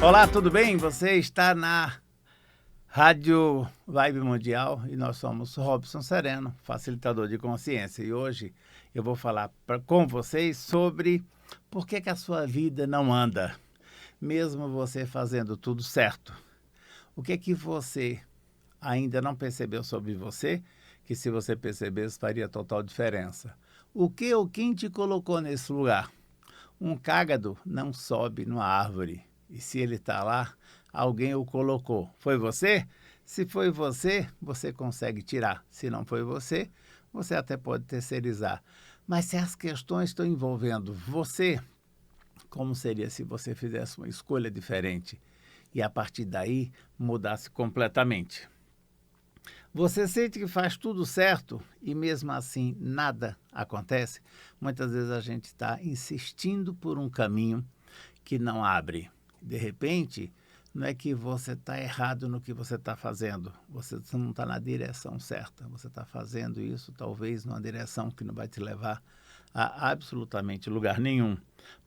Olá, tudo bem? Você está na Rádio Vibe Mundial e nós somos Robson Sereno, facilitador de consciência. E hoje eu vou falar com vocês sobre por que a sua vida não anda, mesmo você fazendo tudo certo. O que você ainda não percebeu sobre você, que se você percebesse faria total diferença. O que ou quem te colocou nesse lugar? Um cágado não sobe numa árvore. E se ele está lá, alguém o colocou. Foi você? Se foi você, você consegue tirar. Se não foi você, você até pode terceirizar. Mas se as questões estão envolvendo você, como seria se você fizesse uma escolha diferente e a partir daí mudasse completamente? Você sente que faz tudo certo e mesmo assim nada acontece? Muitas vezes a gente está insistindo por um caminho que não abre. De repente, não é que você está errado no que você está fazendo, você não está na direção certa, você está fazendo isso talvez numa direção que não vai te levar a absolutamente lugar nenhum,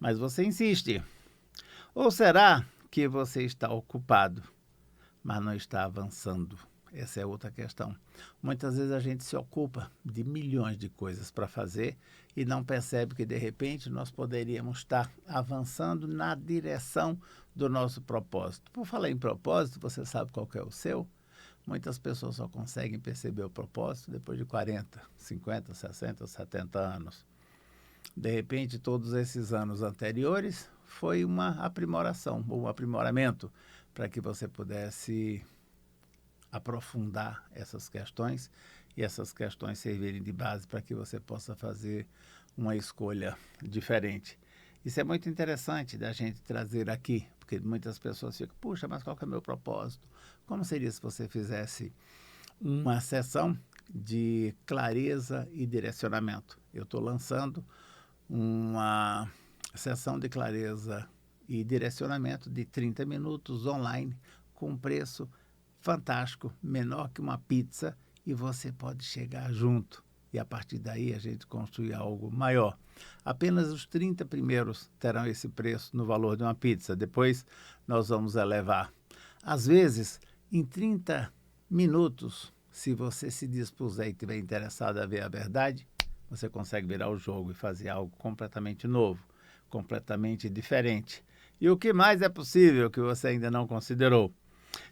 mas você insiste. Ou será que você está ocupado, mas não está avançando? Essa é outra questão. Muitas vezes a gente se ocupa de milhões de coisas para fazer e não percebe que, de repente, nós poderíamos estar avançando na direção do nosso propósito. Por falar em propósito, você sabe qual que é o seu? Muitas pessoas só conseguem perceber o propósito depois de 40, 50, 60, 70 anos. De repente, todos esses anos anteriores foi uma aprimoração, um aprimoramento para que você pudesse aprofundar essas questões e essas questões servirem de base para que você possa fazer uma escolha diferente. Isso é muito interessante da gente trazer aqui, porque muitas pessoas ficam, puxa, mas qual que é o meu propósito? Como seria se você fizesse uma sessão de clareza e direcionamento? Eu estou lançando uma sessão de clareza e direcionamento de 30 minutos online com preço fantástico, menor que uma pizza, e você pode chegar junto. E a partir daí a gente construir algo maior. Apenas os 30 primeiros terão esse preço no valor de uma pizza. Depois nós vamos elevar. Às vezes, em 30 minutos, se você se dispuser e estiver interessado a ver a verdade, você consegue virar o jogo e fazer algo completamente novo, completamente diferente. E o que mais é possível que você ainda não considerou?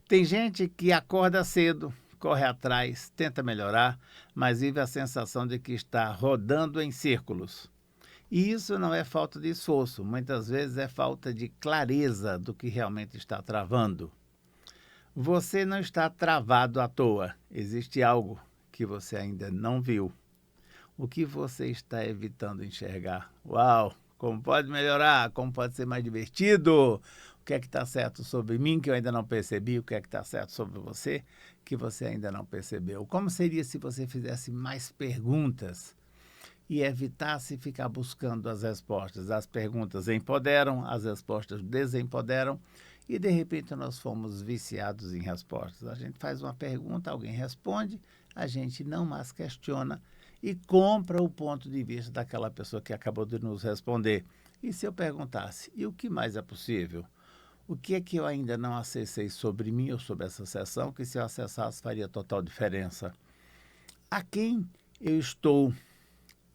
Tem gente que acorda cedo, corre atrás, tenta melhorar, mas vive a sensação de que está rodando em círculos. E isso não é falta de esforço, muitas vezes é falta de clareza do que realmente está travando. Você não está travado à toa, existe algo que você ainda não viu. O que você está evitando enxergar? Uau! Como pode melhorar? Como pode ser mais divertido? O que é que está certo sobre mim que eu ainda não percebi? O que é que está certo sobre você que você ainda não percebeu? Como seria se você fizesse mais perguntas e evitasse ficar buscando as respostas? As perguntas empoderam, as respostas desempoderam e, de repente, nós fomos viciados em respostas. A gente faz uma pergunta, alguém responde, a gente não mais questiona e compra o ponto de vista daquela pessoa que acabou de nos responder. E se eu perguntasse, e o que mais é possível? O que é que eu ainda não acessei sobre mim ou sobre essa sessão, que se eu acessasse faria total diferença? A quem eu estou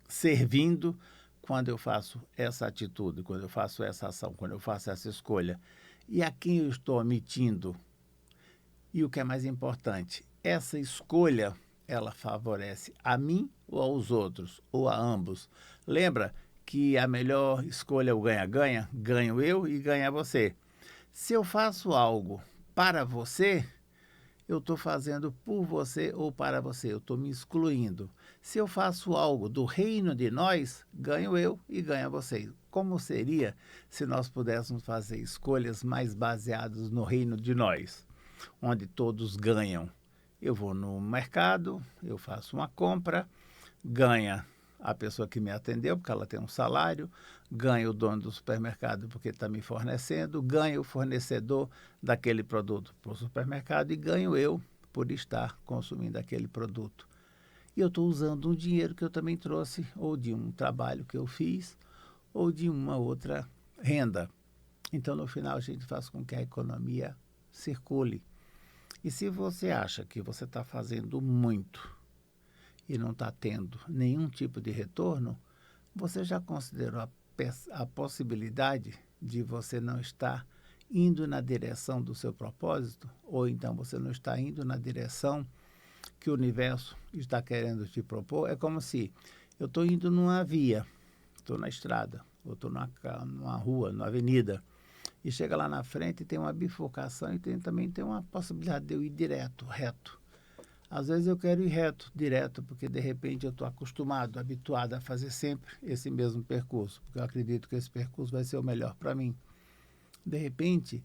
servindo quando eu faço essa atitude, quando eu faço essa ação, quando eu faço essa escolha? E a quem eu estou omitindo? E o que é mais importante, essa escolha, ela favorece a mim ou aos outros, ou a ambos? Lembra que a melhor escolha é o ganha-ganha? Ganho eu e ganha você. Se eu faço algo para você, eu estou fazendo por você ou para você, eu estou me excluindo. Se eu faço algo do reino de nós, ganho eu e ganha você. Como seria se nós pudéssemos fazer escolhas mais baseadas no reino de nós, onde todos ganham? Eu vou no mercado, eu faço uma compra, ganha a pessoa que me atendeu, porque ela tem um salário, ganha o dono do supermercado porque está me fornecendo, ganha o fornecedor daquele produto para o supermercado e ganho eu por estar consumindo aquele produto. E eu estou usando um dinheiro que eu também trouxe, ou de um trabalho que eu fiz, ou de uma outra renda. Então, no final, a gente faz com que a economia circule. E se você acha que você está fazendo muito e não está tendo nenhum tipo de retorno, você já considerou a possibilidade de você não estar indo na direção do seu propósito? Ou então você não está indo na direção que o universo está querendo te propor? É como se eu estou indo numa via, estou na estrada, ou estou numa rua, numa avenida, e chega lá na frente e tem uma bifurcação e também tem uma possibilidade de eu ir direto, reto. Às vezes eu quero ir reto, direto, porque de repente eu estou acostumado, habituado a fazer sempre esse mesmo percurso, porque eu acredito que esse percurso vai ser o melhor para mim. De repente,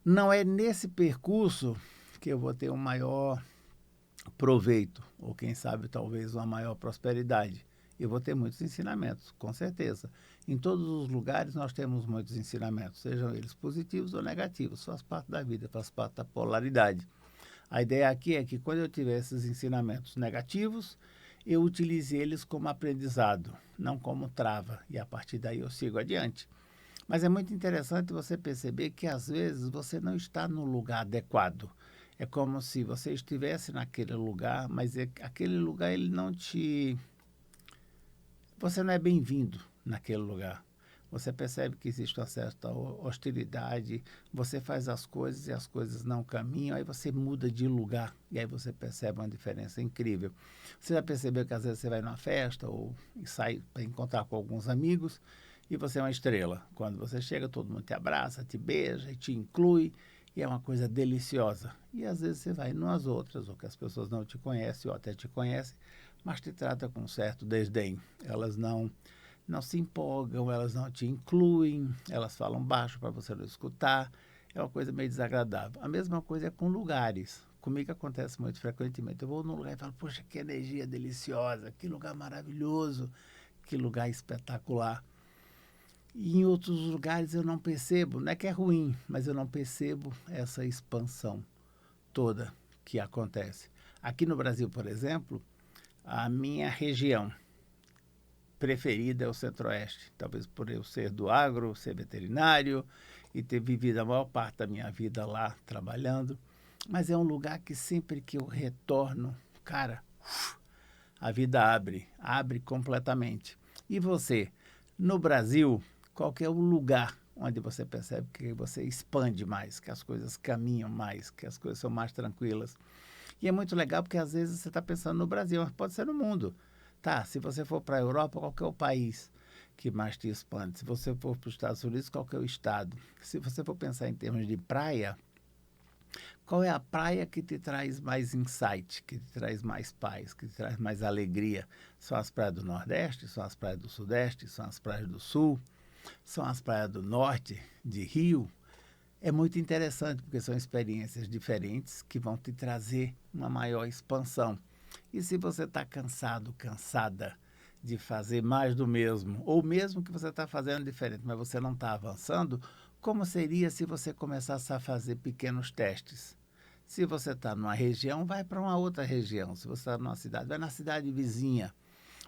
não é nesse percurso que eu vou ter um maior proveito, ou quem sabe talvez uma maior prosperidade. Eu vou ter muitos ensinamentos, com certeza. Em todos os lugares nós temos muitos ensinamentos, sejam eles positivos ou negativos, faz parte da vida, faz parte da polaridade. A ideia aqui é que quando eu tiver esses ensinamentos negativos, eu utilize eles como aprendizado, não como trava, e a partir daí eu sigo adiante. Mas é muito interessante você perceber que às vezes você não está no lugar adequado. É como se você estivesse naquele lugar, mas aquele lugar ele não te... Você não é bem-vindo naquele lugar. Você percebe que existe uma certa hostilidade, você faz as coisas e as coisas não caminham, aí você muda de lugar e aí você percebe uma diferença incrível. Você já percebeu que às vezes você vai numa festa ou sai para encontrar com alguns amigos e você é uma estrela. Quando você chega, todo mundo te abraça, te beija e te inclui e é uma coisa deliciosa. E às vezes você vai em umas outras, ou que as pessoas não te conhecem ou até te conhecem, mas te trata com um certo desdém. Elas não se empolgam, elas não te incluem, elas falam baixo para você não escutar, é uma coisa meio desagradável. A mesma coisa é com lugares. Comigo acontece muito frequentemente. Eu vou num lugar e falo, poxa, que energia deliciosa, que lugar maravilhoso, que lugar espetacular. E em outros lugares eu não percebo, não é que é ruim, mas eu não percebo essa expansão toda que acontece. Aqui no Brasil, por exemplo, a minha região preferida é o Centro-Oeste, talvez por eu ser do agro, ser veterinário e ter vivido a maior parte da minha vida lá trabalhando, mas é um lugar que sempre que eu retorno, cara, a vida abre completamente. E você, no Brasil, qual que é o lugar onde você percebe que você expande mais, que as coisas caminham mais, que as coisas são mais tranquilas? E é muito legal porque às vezes você está pensando no Brasil, mas pode ser no mundo. Tá, se você for para a Europa, qual que é o país que mais te expande? Se você for para os Estados Unidos, qual que é o estado? Se você for pensar em termos de praia, qual é a praia que te traz mais insight, que te traz mais paz, que te traz mais alegria? São as praias do Nordeste, são as praias do Sudeste, são as praias do Sul, são as praias do Norte, de Rio. É muito interessante, porque são experiências diferentes que vão te trazer uma maior expansão. E se você está cansado, cansada de fazer mais do mesmo, ou mesmo que você está fazendo diferente, mas você não está avançando, como seria se você começasse a fazer pequenos testes? Se você está numa região, vai para uma outra região. Se você está numa cidade, vai na cidade vizinha.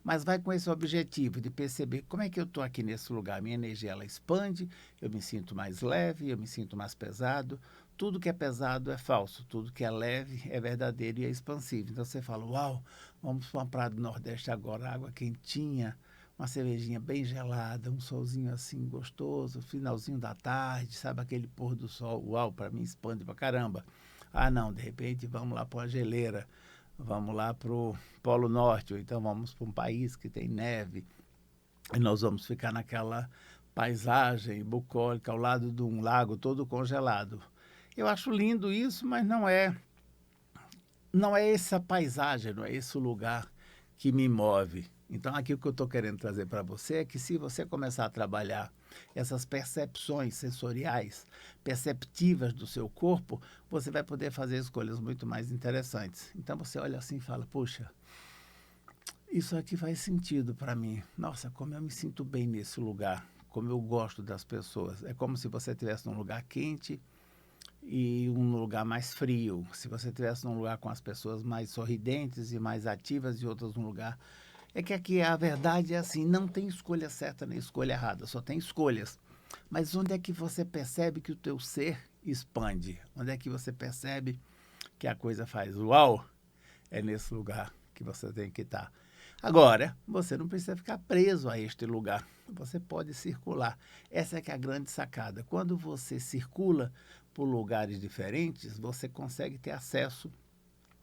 Mas vai com esse objetivo de perceber como é que eu estou aqui nesse lugar. Minha energia ela expande, eu me sinto mais leve, eu me sinto mais pesado. Tudo que é pesado é falso, tudo que é leve é verdadeiro e é expansivo. Então você fala, uau, vamos para uma praia do Nordeste agora, água quentinha, uma cervejinha bem gelada, um solzinho assim gostoso, finalzinho da tarde, sabe aquele pôr do sol, uau, para mim expande pra caramba. Ah não, de repente vamos lá para uma geleira, vamos lá para o Polo Norte, ou então vamos para um país que tem neve, e nós vamos ficar naquela paisagem bucólica ao lado de um lago todo congelado. Eu acho lindo isso, mas não é essa paisagem, não é esse o lugar que me move. Então, aqui o que eu estou querendo trazer para você é que se você começar a trabalhar essas percepções sensoriais, perceptivas do seu corpo, você vai poder fazer escolhas muito mais interessantes. Então, você olha assim e fala, puxa, isso aqui faz sentido para mim. Nossa, como eu me sinto bem nesse lugar, como eu gosto das pessoas. É como se você estivesse num lugar quente e um lugar mais frio. Se você estivesse num lugar com as pessoas mais sorridentes e mais ativas e outras num lugar... É que aqui a verdade é assim, não tem escolha certa nem escolha errada, só tem escolhas. Mas onde é que você percebe que o teu ser expande? Onde é que você percebe que a coisa faz uau? É nesse lugar que você tem que estar. Agora, você não precisa ficar preso a este lugar. Você pode circular. Essa é que é a grande sacada. Quando você circula por lugares diferentes, você consegue ter acesso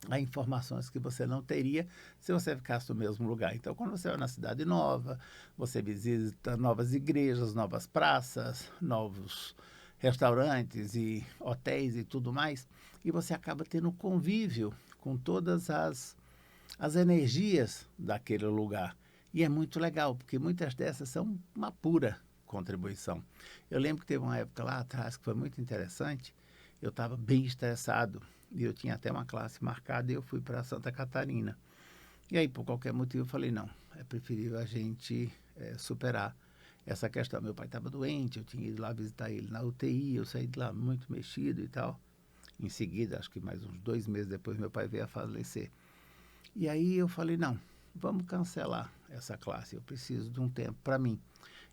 a informações que você não teria se você ficasse no mesmo lugar. Então, quando você vai na cidade nova, você visita novas igrejas, novas praças, novos restaurantes e hotéis e tudo mais, e você acaba tendo convívio com todas as energias daquele lugar. E é muito legal, porque muitas dessas são uma pura contribuição. Eu lembro que teve uma época lá atrás que foi muito interessante, eu estava bem estressado, e eu tinha até uma classe marcada e eu fui para Santa Catarina. E aí, por qualquer motivo, eu falei, não, é preferível a gente superar essa questão. Meu pai estava doente, eu tinha ido lá visitar ele na UTI, eu saí de lá muito mexido e tal. Em seguida, acho que mais uns 2 meses depois, meu pai veio a falecer. E aí eu falei, não, vamos cancelar essa classe, eu preciso de um tempo para mim.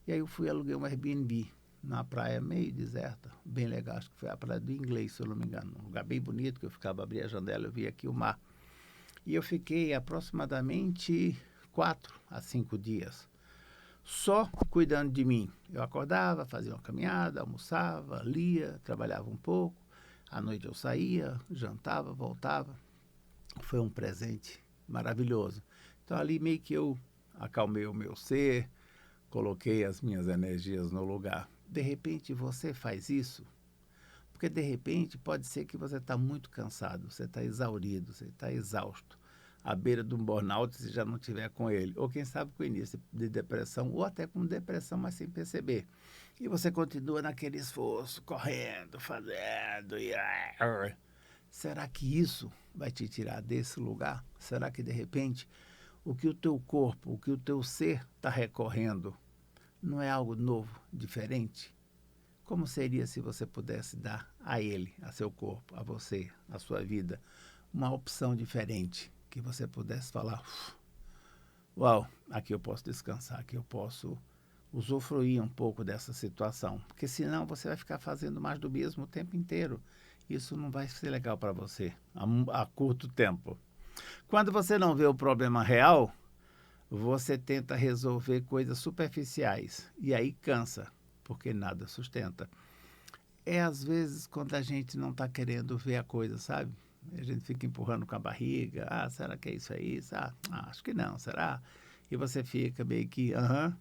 E aí eu fui aluguei um Airbnb na praia meio deserta, bem legal, acho que foi a Praia do Inglês, se eu não me engano. Um lugar bem bonito, que eu ficava, abria a janela, eu via aqui o mar. E eu fiquei aproximadamente 4 a 5 dias, só cuidando de mim. Eu acordava, fazia uma caminhada, almoçava, lia, trabalhava um pouco. À noite eu saía, jantava, voltava. Foi um presente maravilhoso. Então ali meio que eu acalmei o meu ser, coloquei as minhas energias no lugar. De repente você faz isso, porque de repente pode ser que você está muito cansado, você está exaurido, você está exausto, à beira de um burnout se já não tiver com ele, ou quem sabe com o início de depressão, ou até com depressão, mas sem perceber. E você continua naquele esforço, correndo, fazendo, e será que isso vai te tirar desse lugar? Será que de repente o que o teu corpo, o que o teu ser está recorrendo não é algo novo, diferente? Como seria se você pudesse dar a ele, a seu corpo, a você, a sua vida, uma opção diferente? Que você pudesse falar, uau, aqui eu posso descansar, aqui eu posso usufruir um pouco dessa situação. Porque senão você vai ficar fazendo mais do mesmo o tempo inteiro. Isso não vai ser legal para você a curto tempo. Quando você não vê o problema real, você tenta resolver coisas superficiais e aí cansa, porque nada sustenta. É às vezes quando a gente não está querendo ver a coisa, sabe? A gente fica empurrando com a barriga. Ah, será que é isso aí? Acho que não, será? E você fica meio que, aham.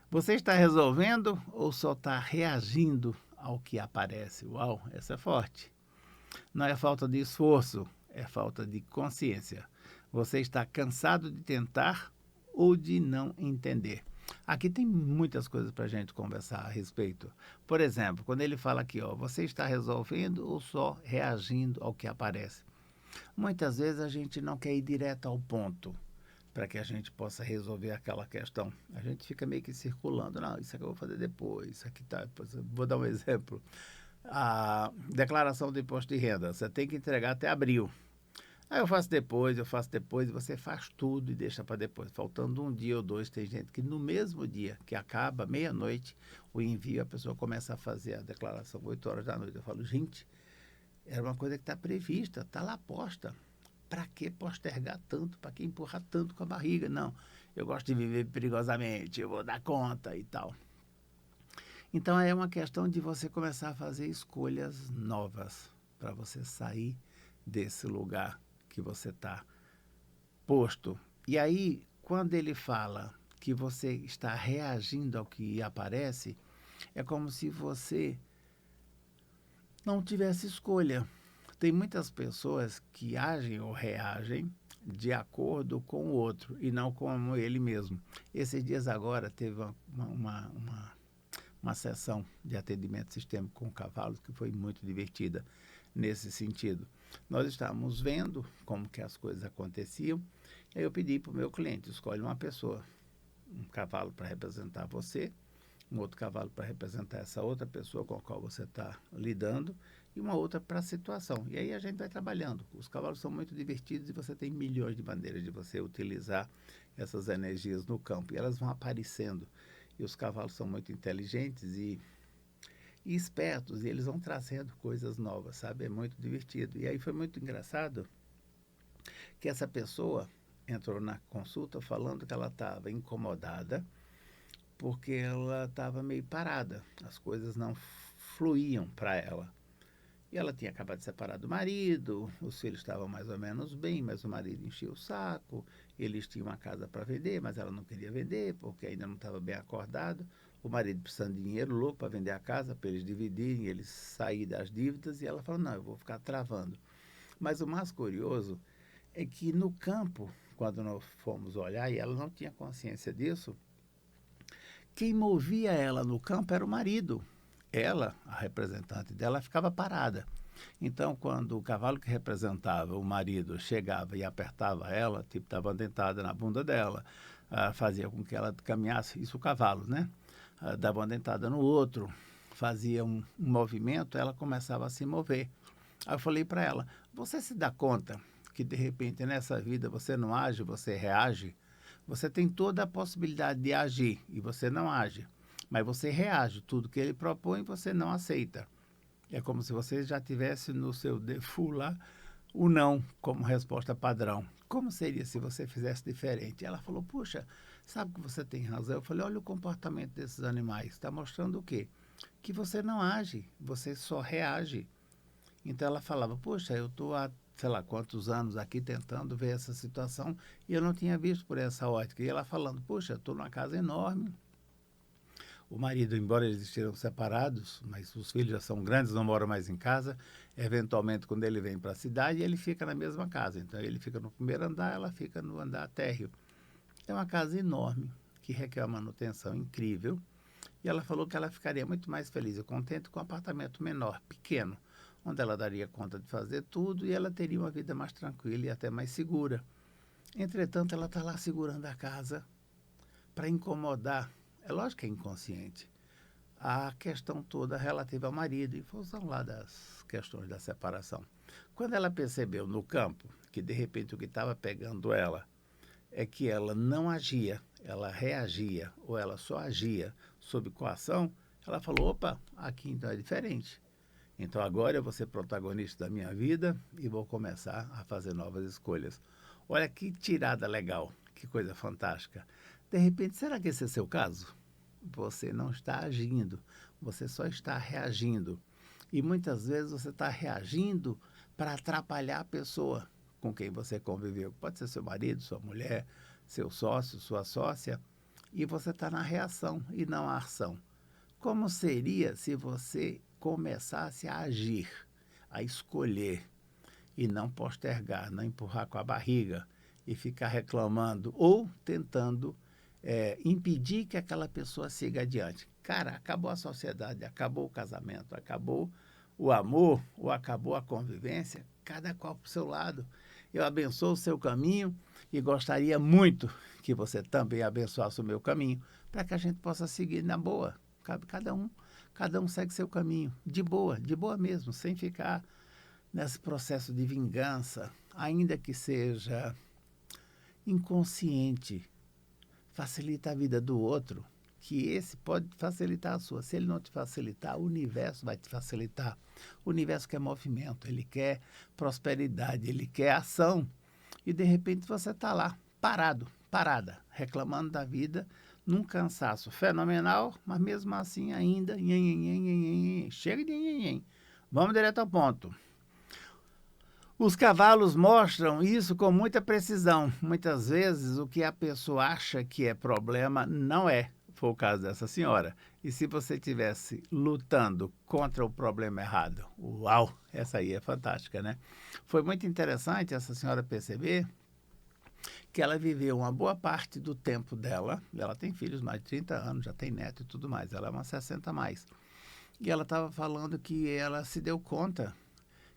Você está resolvendo ou só está reagindo ao que aparece? Uau, essa é forte. Não é falta de esforço, é falta de consciência. Você está cansado de tentar ou de não entender? Aqui tem muitas coisas para a gente conversar a respeito. Por exemplo, quando ele fala aqui, ó, você está resolvendo ou só reagindo ao que aparece? Muitas vezes a gente não quer ir direto ao ponto para que a gente possa resolver aquela questão. A gente fica meio que circulando, não, isso aqui eu vou fazer depois, isso aqui tá. Vou dar um exemplo. A declaração do imposto de renda, você tem que entregar até abril. Aí eu faço depois, e você faz tudo e deixa para depois. Faltando um dia ou dois, tem gente que no mesmo dia, que acaba meia-noite, o envio, a pessoa começa a fazer a declaração 8 horas da noite. Eu falo, gente, era uma coisa que está prevista, está lá posta. Para que postergar tanto? Para que empurrar tanto com a barriga? Não, eu gosto de viver perigosamente, eu vou dar conta e tal. Então é uma questão de você começar a fazer escolhas novas para você sair desse lugar que você está posto. E aí, quando ele fala que você está reagindo ao que aparece, é como se você não tivesse escolha. Tem muitas pessoas que agem ou reagem de acordo com o outro e não como ele mesmo. Esses dias agora teve uma sessão de atendimento sistêmico com cavalos que foi muito divertida nesse sentido. Nós estávamos vendo como que as coisas aconteciam, e aí eu pedi para o meu cliente, escolhe uma pessoa, um cavalo para representar você, um outro cavalo para representar essa outra pessoa com a qual você está lidando, e uma outra para a situação. E aí a gente vai trabalhando. Os cavalos são muito divertidos e você tem milhões de maneiras de você utilizar essas energias no campo. E elas vão aparecendo. E os cavalos são muito inteligentes e e espertos, e eles vão trazendo coisas novas, sabe? É muito divertido. E aí foi muito engraçado que essa pessoa entrou na consulta falando que ela estava incomodada porque ela estava meio parada, as coisas não fluíam para ela. E ela tinha acabado de separar do marido, os filhos estavam mais ou menos bem, mas o marido enchia o saco, eles tinham uma casa para vender, mas ela não queria vender porque ainda não estava bem acordado. O marido precisando de dinheiro louco para vender a casa, para eles dividirem, eles saírem das dívidas, e ela falou, não, eu vou ficar travando. Mas o mais curioso é que no campo, quando nós fomos olhar, e ela não tinha consciência disso, quem movia ela no campo era o marido. Ela, a representante dela, ficava parada. Então, quando o cavalo que representava o marido chegava e apertava ela, tipo, estava dentada na bunda dela, fazia com que ela caminhasse, isso o cavalo, né? Dava uma dentada no outro, fazia um movimento, ela começava a se mover. Aí eu falei para ela, você se dá conta que, de repente, nessa vida você não age, você reage? Você tem toda a possibilidade de agir e você não age, mas você reage. Tudo que ele propõe, você não aceita. É como se você já tivesse no seu default lá o não como resposta padrão. Como seria se você fizesse diferente? Ela falou, puxa, sabe que você tem razão. Eu falei, olha o comportamento desses animais. Está mostrando o quê? Que você não age, você só reage. Então ela falava, poxa, eu estou há sei lá quantos anos aqui tentando ver essa situação e eu não tinha visto por essa ótica. E ela falando, poxa, estou numa casa enorme. O marido, embora eles estejam separados, mas os filhos já são grandes, não moram mais em casa. Eventualmente, quando ele vem para a cidade, ele fica na mesma casa. Então ele fica no primeiro andar, ela fica no andar térreo. É uma casa enorme, que requer uma manutenção incrível. E ela falou que ela ficaria muito mais feliz e contente com um apartamento menor, pequeno, onde ela daria conta de fazer tudo e ela teria uma vida mais tranquila e até mais segura. Entretanto, ela está lá segurando a casa para incomodar, é lógico que é inconsciente, a questão toda relativa ao marido, em função lá das questões da separação. Quando ela percebeu no campo que, de repente, o que estava pegando ela é que ela não agia, ela reagia ou ela só agia sob coação, ela falou, opa, aqui então é diferente. Então agora eu vou ser protagonista da minha vida e vou começar a fazer novas escolhas. Olha que tirada legal, que coisa fantástica. De repente, será que esse é seu caso? Você não está agindo, você só está reagindo. E muitas vezes você está reagindo para atrapalhar a pessoa com quem você conviveu. Pode ser seu marido, sua mulher, seu sócio, sua sócia. E você está na reação e não a ação. Como seria se você começasse a agir, a escolher e não postergar, não empurrar com a barriga e ficar reclamando ou tentando impedir que aquela pessoa siga adiante? Cara, acabou a sociedade, acabou o casamento, acabou o amor ou acabou a convivência, cada qual para o seu lado. Eu abençoo o seu caminho e gostaria muito que você também abençoasse o meu caminho, para que a gente possa seguir na boa. Cabe cada um segue seu caminho, de boa mesmo, sem ficar nesse processo de vingança, ainda que seja inconsciente. Facilita a vida do outro, que esse pode facilitar a sua. Se ele não te facilitar, o universo vai te facilitar. O universo quer movimento, ele quer prosperidade, ele quer ação. E de repente você está lá, parada, reclamando da vida, num cansaço fenomenal, mas mesmo assim ainda, chega de nhenhenhen. Vamos direto ao ponto. Os cavalos mostram isso com muita precisão. Muitas vezes o que a pessoa acha que é problema não é. Foi o caso dessa senhora. E se você estivesse lutando contra o problema errado? Uau, essa aí é fantástica, né? Foi muito interessante essa senhora perceber que ela viveu uma boa parte do tempo dela. Ela tem filhos mais de 30 anos, já tem neto e tudo mais. Ela é uma 60 a mais. E ela estava falando que ela se deu conta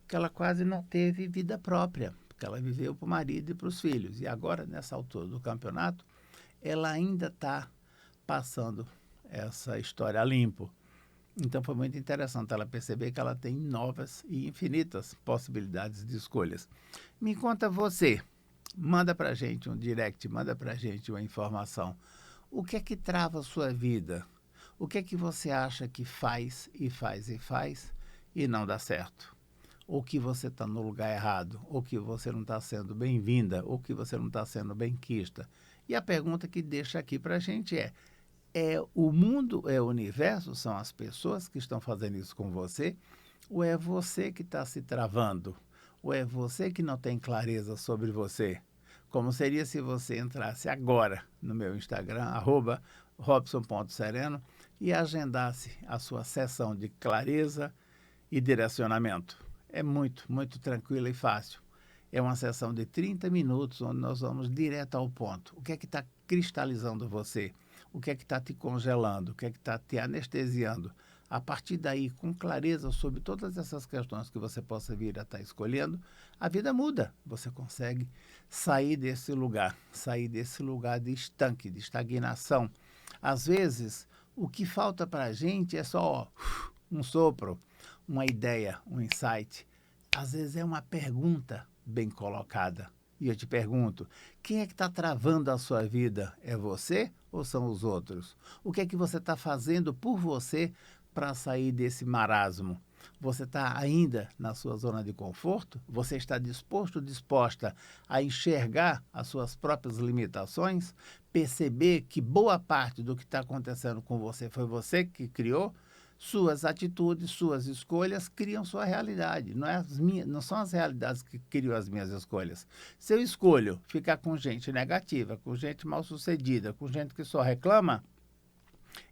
que ela quase não teve vida própria, porque ela viveu para o marido e para os filhos. E agora, nessa altura do campeonato, ela ainda está passando essa história a limpo. Então foi muito interessante ela perceber que ela tem novas e infinitas possibilidades de escolhas. Me conta você, manda para a gente um direct, manda para a gente uma informação. O que é que trava a sua vida? O que é que você acha que faz e não dá certo? Ou que você está no lugar errado, ou que você não está sendo bem-vinda, ou que você não está sendo bem-quista. E a pergunta que deixa aqui para a gente é o mundo, é o universo, são as pessoas que estão fazendo isso com você, ou é você que está se travando? Ou é você que não tem clareza sobre você? Como seria se você entrasse agora no meu Instagram, @robson.sereno, e agendasse a sua sessão de clareza e direcionamento. É muito, muito tranquilo e fácil. É uma sessão de 30 minutos, onde nós vamos direto ao ponto. O que é que está cristalizando você? O que é que está te congelando? O que é que está te anestesiando? A partir daí, com clareza sobre todas essas questões que você possa vir a estar escolhendo, a vida muda. Você consegue sair desse lugar de estanque, de estagnação. Às vezes, o que falta para a gente é só um sopro, uma ideia, um insight. Às vezes é uma pergunta bem colocada. E eu te pergunto, quem é que está travando a sua vida? É você ou são os outros? O que é que você está fazendo por você para sair desse marasmo? Você está ainda na sua zona de conforto? Você está disposto, disposta a enxergar as suas próprias limitações? Perceber que boa parte do que está acontecendo com você foi você que criou? Suas atitudes, suas escolhas criam sua realidade. Não são as realidades que criam as minhas escolhas. Se eu escolho ficar com gente negativa, com gente mal-sucedida, com gente que só reclama,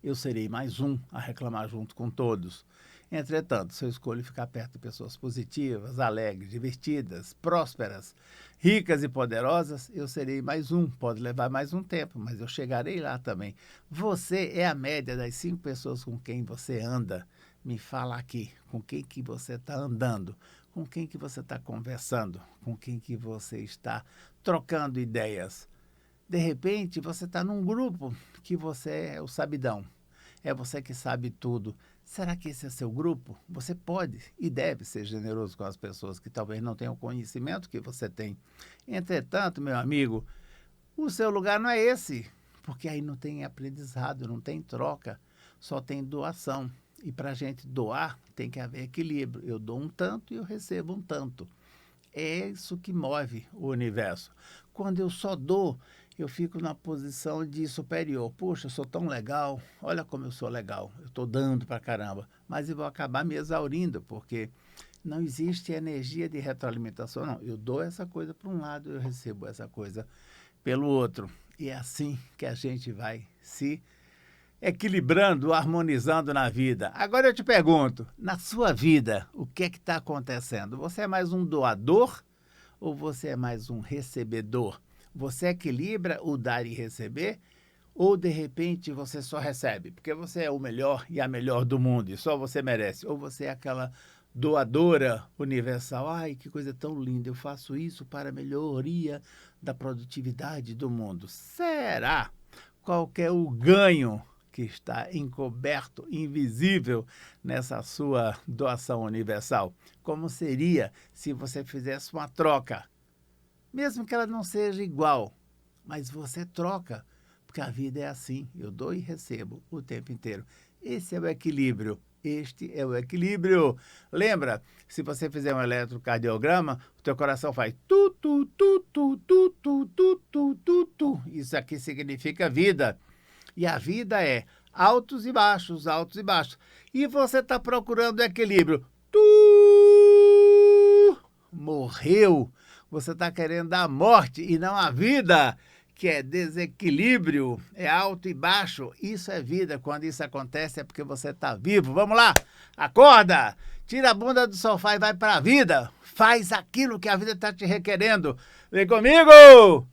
eu serei mais um a reclamar junto com todos. Entretanto, se eu escolho ficar perto de pessoas positivas, alegres, divertidas, prósperas, ricas e poderosas, eu serei mais um. Pode levar mais um tempo, mas eu chegarei lá também. Você é a média das 5 pessoas com quem você anda. Me fala aqui, com quem que você está andando, com quem que você está conversando, com quem que você está trocando ideias. De repente, você está num grupo que você é o sabidão. É você que sabe tudo. Será que esse é seu grupo? Você pode e deve ser generoso com as pessoas que talvez não tenham o conhecimento que você tem. Entretanto, meu amigo, o seu lugar não é esse, porque aí não tem aprendizado, não tem troca, só tem doação. E para a gente doar, tem que haver equilíbrio. Eu dou um tanto e eu recebo um tanto. É isso que move o universo. Quando eu só dou, eu fico na posição de superior. Puxa, eu sou tão legal, olha como eu sou legal, eu estou dando pra caramba. Mas eu vou acabar me exaurindo, porque não existe energia de retroalimentação, não. Eu dou essa coisa para um lado, eu recebo essa coisa pelo outro. E é assim que a gente vai se equilibrando, harmonizando na vida. Agora eu te pergunto, na sua vida, o que é que está acontecendo? Você é mais um doador ou você é mais um recebedor? Você equilibra o dar e receber ou, de repente, você só recebe? Porque você é o melhor e a melhor do mundo e só você merece. Ou você é aquela doadora universal. Ai, que coisa tão linda, eu faço isso para a melhoria da produtividade do mundo. Será? Qual que é o ganho que está encoberto, invisível nessa sua doação universal? Como seria se você fizesse uma troca? Mesmo que ela não seja igual, mas você troca, porque a vida é assim, eu dou e recebo o tempo inteiro. Esse é o equilíbrio, este é o equilíbrio. Lembra, se você fizer um eletrocardiograma, o teu coração faz tu, tu, tu, tu, tu, tu, tu, tu, tu, tu. Isso aqui significa vida. E a vida é altos e baixos, altos e baixos. E você está procurando equilíbrio. Morreu. Você está querendo a morte e não a vida, que é desequilíbrio, é alto e baixo. Isso é vida. Quando isso acontece é porque você está vivo. Vamos lá, acorda, tira a bunda do sofá e vai para a vida. Faz aquilo que a vida está te requerendo. Vem comigo!